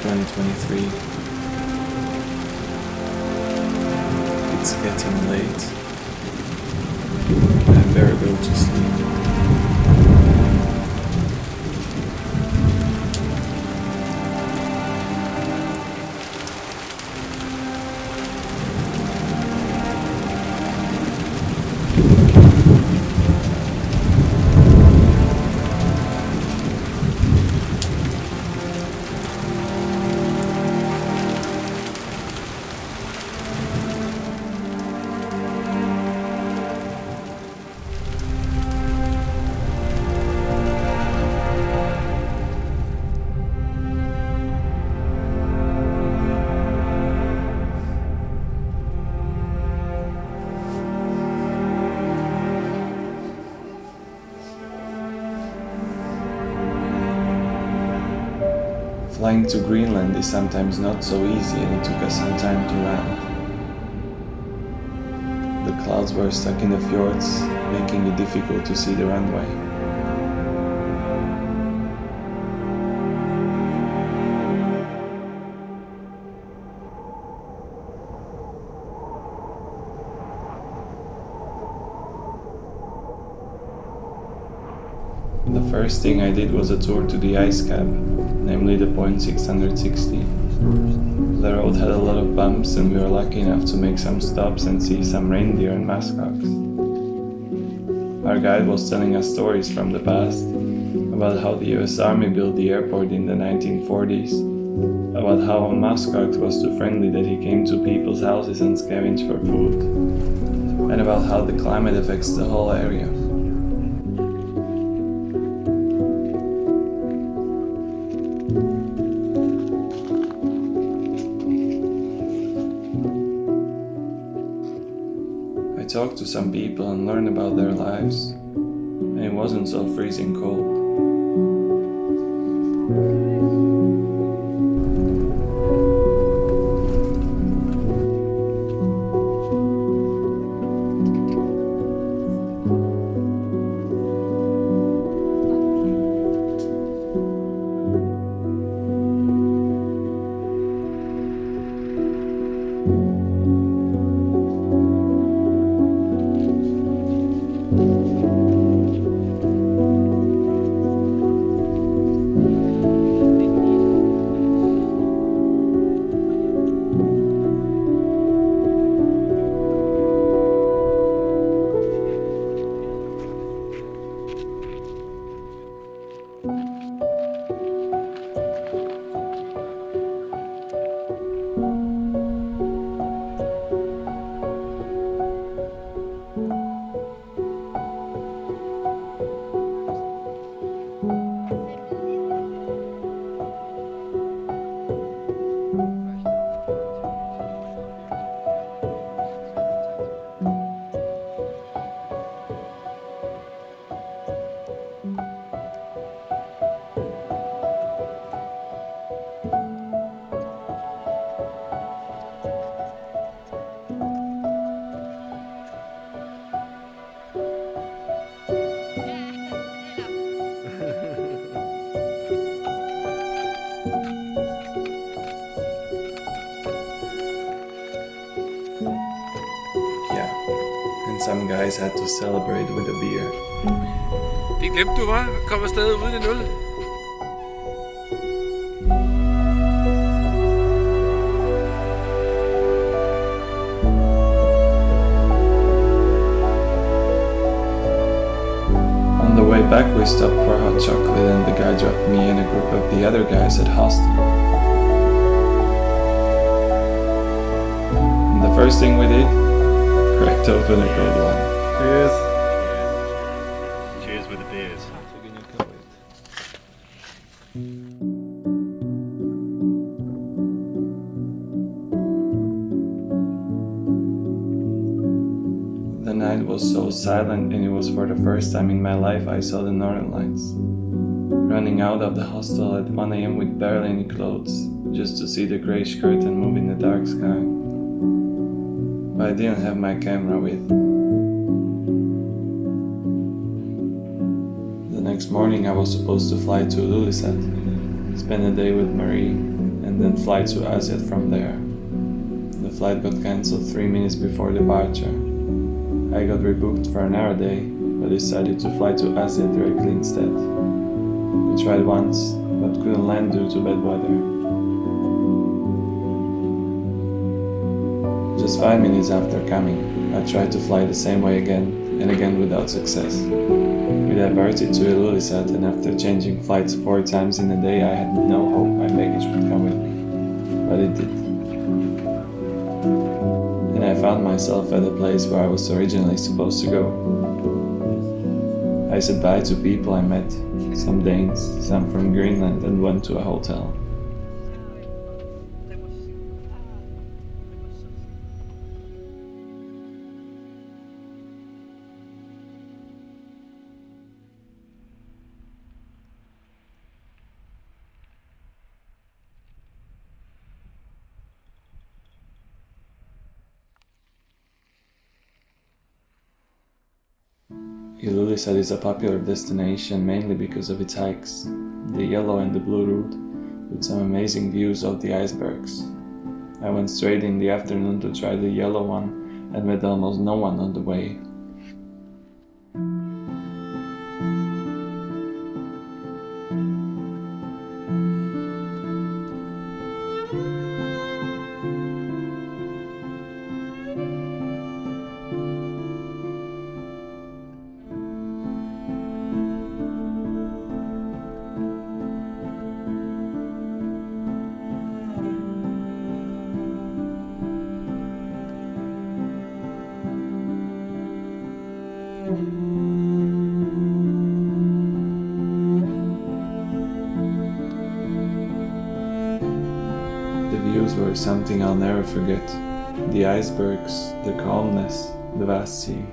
2023. It's getting late. I better go to sleep. Flying to Greenland is sometimes not so easy, and it took us some time to land. The clouds were stuck in the fjords, making it difficult to see the runway. The first thing I did was a tour to the ice cap, namely the point 660. The road had a lot of bumps, and we were lucky enough to make some stops and see some reindeer and muskox. Our guide was telling us stories from the past, about how the US Army built the airport in the 1940s, about how a muskox was too friendly that he came to people's houses and scavenged for food, and about how the climate affects the whole area. I talked to some people and learned about their lives, and it wasn't so freezing cold. Some guys had to celebrate with a beer. Det glemte du, hva'? Kom afsted uden en øl. On the way back, we stopped for hot chocolate, and the guy dropped me and a group of the other guys at hostel. And the first thing we did, cracked open a cold one. Cheers. Cheers with the beers. The night was so silent, and it was for the first time in my life I saw the northern lights. Running out of the hostel at 1 a.m. with barely any clothes, just to see the grey curtain move in the dark sky. But I didn't have my camera with. The next morning I was supposed to fly to Ilulissat, spend a day with Marie, and then fly to Asia from there. The flight got cancelled 3 minutes before departure. I got rebooked for another day, but decided to fly to Asia directly instead. We tried once, but couldn't land due to bad weather. Just 5 minutes after coming, I tried to fly the same way again, and again without success. We diverted to Ilulissat, and after changing flights 4 times in a day, I had no hope my baggage would come with me. But it did. And I found myself at a place where I was originally supposed to go. I said bye to people I met, some Danes, some from Greenland, and went to a hotel. Ilulissat is a popular destination mainly because of its hikes, the yellow and the blue route, with some amazing views of the icebergs. I went straight in the afternoon to try the yellow one and met almost no one on the way. The views were something I'll never forget. The icebergs, the calmness, the vast sea.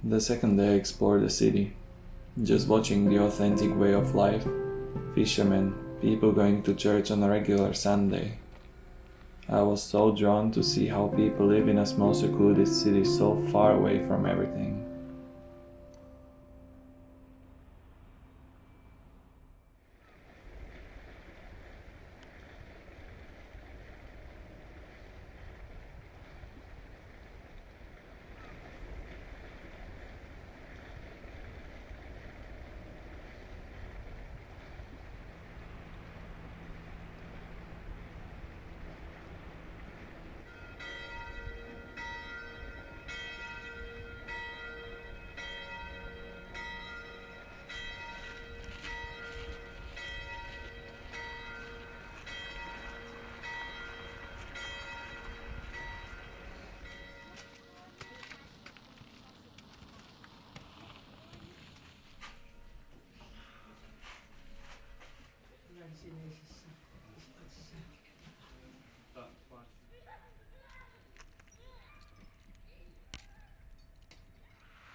The second day I explored the city, just watching the authentic way of life, fishermen, people going to church on a regular Sunday. I was so drawn to see how people live in a small secluded city so far away from everything.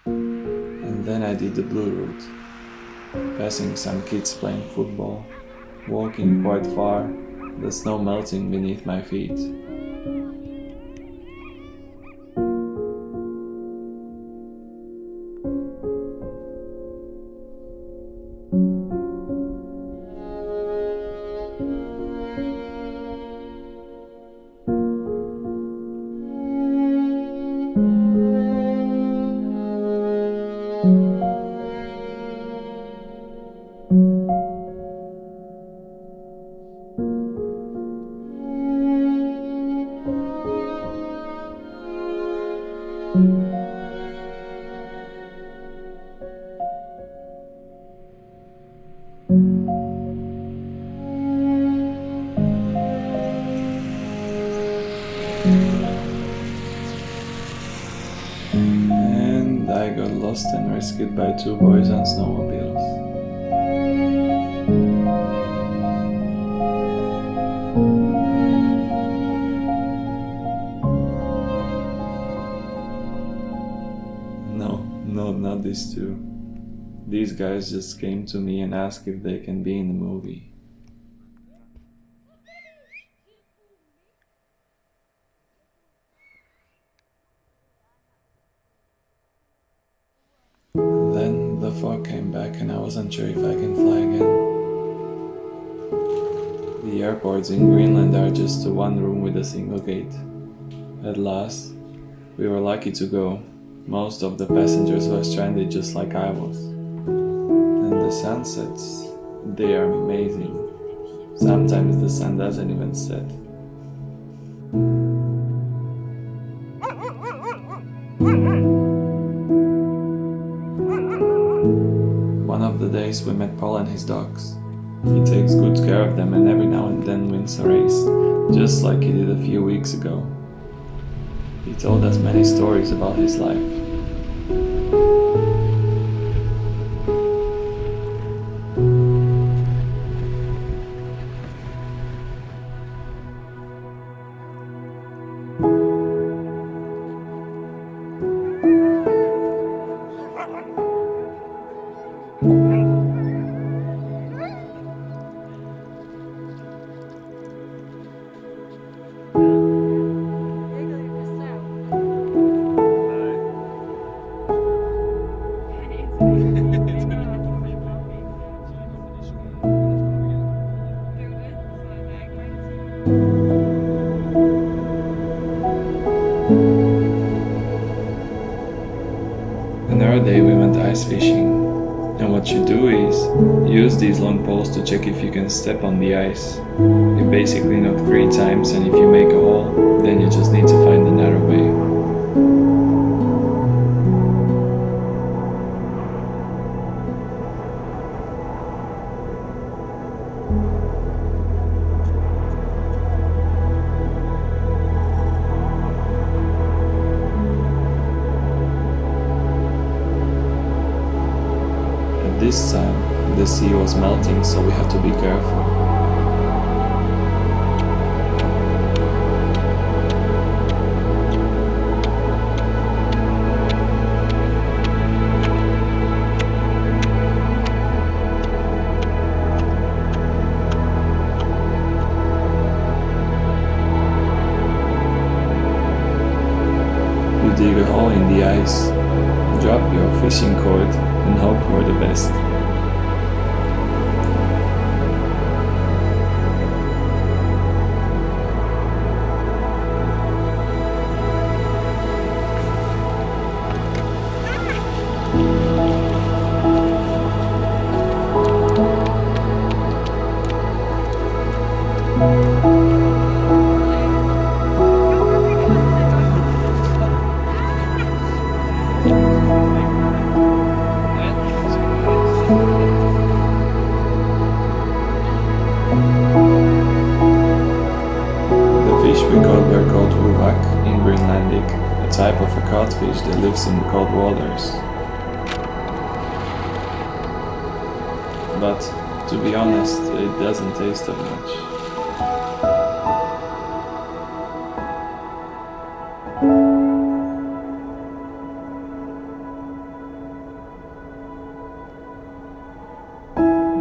And then I did the blue route, passing some kids playing football, walking quite far, the snow melting beneath my feet. And I got lost and rescued by two boys on snowmobiles. No, not these two. These guys just came to me and asked if they can be in the movie. Then the fog came back and I wasn't sure if I can fly again. The airports in Greenland are just a one room with a single gate. At last, we were lucky to go. Most of the passengers were stranded just like I was. And the sunsets, they are amazing. Sometimes the sun doesn't even set. One of the days we met Paul and his dogs. He takes good care of them and every now and then wins a race, just like he did a few weeks ago. He told us many stories about his life. Another day we went ice fishing, and what you do is use these long poles to check if you can step on the ice. You basically knock 3 times, and if you make a hole, then you just need to find a narrow way. This time, the sea was melting, so we had to be careful. You dig a hole in the ice, drop your fishing cord, and hope for the best. In Greenlandic, a type of a codfish that lives in cold waters. But, to be honest, it doesn't taste of much.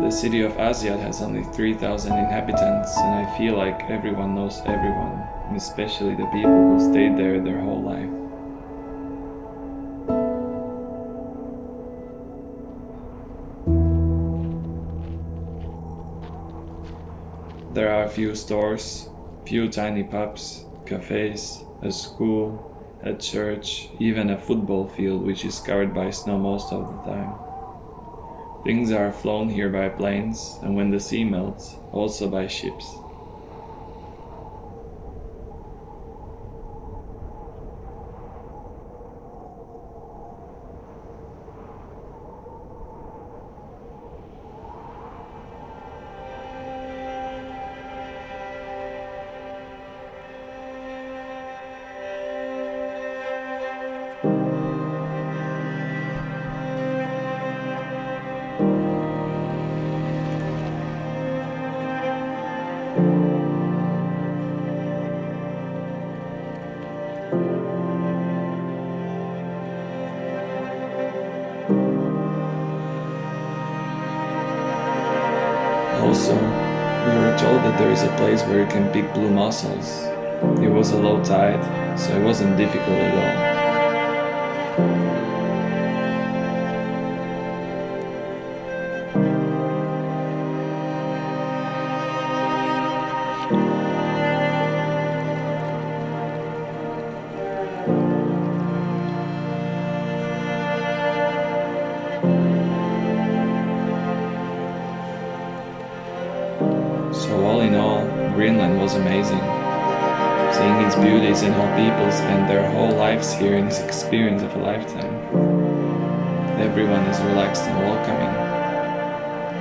The The city of Asyut has only 3,000 inhabitants, and I feel like everyone knows everyone, and especially the people who stayed there their whole life. There are a few stores, few tiny pubs, cafes, a school, a church, even a football field which is covered by snow most of the time. Things are flown here by planes, and when the sea melts, also by ships. Also, we were told that there is a place where you can pick blue mussels. It was a low tide, so it wasn't difficult at all. So all in all, Greenland was amazing. Seeing its beauties and how people spend their whole lives here in this experience of a lifetime. Everyone is relaxed and welcoming.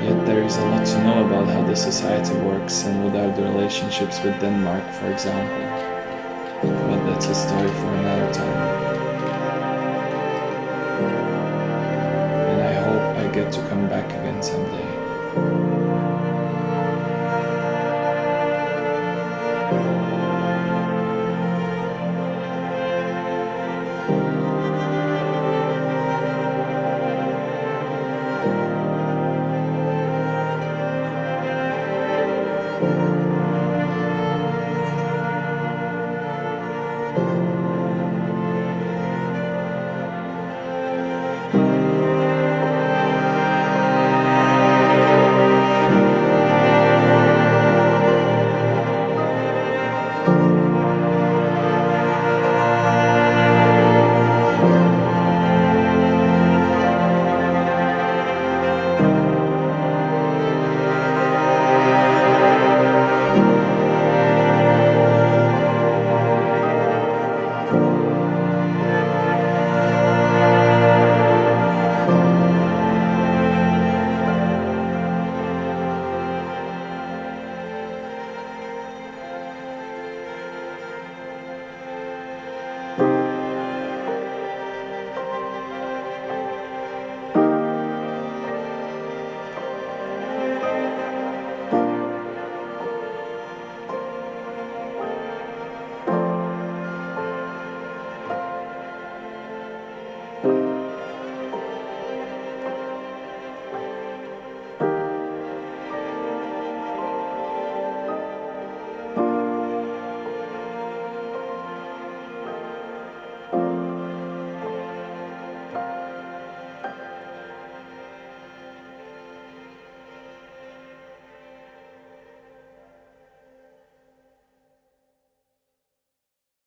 Yet there is a lot to know about how the society works and what are the relationships with Denmark, for example. But that's a story for another time. And I hope I get to come back again someday.